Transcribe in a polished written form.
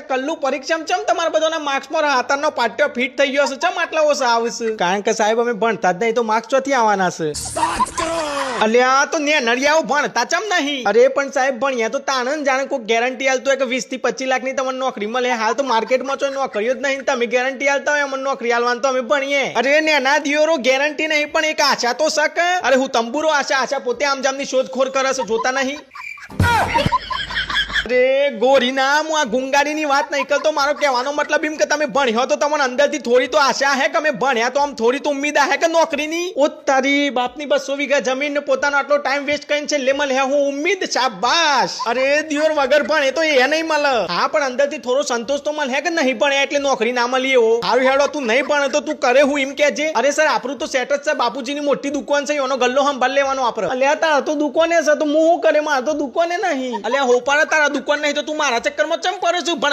કલ્લુ પરીક્ષામાં ચમ તમારા બધાના માર્ક્સમાં હાથનો પાટ્યો ફિટ થઈ ગયો છે ચમ આટલા ઓછા આવશે? કારણ કે સાહેબ અમે ભણતા જ નહીં તો માર્ક્સ ચોથી આવવાના છે. અલ્યા તો ને નડિયાઓ ભણતા ચમ નહીં? અરે પણ સાહેબ ભણ્યા તો તાણ જાણે કોઈ ગેરંટી આલતો હોય કે 20 થી 25 લાખ ની તમને નોકરી મળે. હાલ તો માર્કેટમાં તો નોકરીઓ જ નહીં, તમે ગેરંટી આલતા હોય અમને નોકરી આલવાનું તો અમે ભણીએ. અરે ને ના દિયોરો ગેરંટી નહીં પણ એક આશા તો શક. અરે હું તંબુરો આશા પોતે આમ જામની શોધખોળ કરે છે, જોતા નહીં? અરે ગોરી ના હું આ ગુંગારી ની વાત નહીં કરતો. મારો કહેવાનો મતલબ એમ કે તમે ભણ્યો તો તમને અંદરથી થોડી તો આશા હે કે અમે ભણ્યા તો આમ થોડી તો ઉમ્મીદ હે કે નોકરીની. ઓ તારી બાપની 200 વીઘા જમીન પોતાનો આટલો ટાઈમ વેસ્ટ કરીને છે લે મળે હું ઉમ્મીદ. શાબાશ. અરે દિયોર વગર ભણે તો એ નહીં મળે. હા પણ અંદરથી થોડો સંતોષ તો મળે કે નહીં ભણ્યા એટલે નોકરી ના મળી. એવો સારું હેડો તું નહીં ભણે તો તું કરે હું એમ કહેજે. અરે સર આપણું તો સેટ જ છે, બાપુજીની મોટી દુકાન છે, એનો ગલ્લો સંભાળ લેવાનો આપણે. અલ્યા તાર તો દુકાને છે તો હું શું કરે? મારે તો દુકાને નહીં. અલ્યા હોપારા તારા દુકાન નહીં તો તું મારા ચક્કરમાં ચમ પડે છું ભણવા?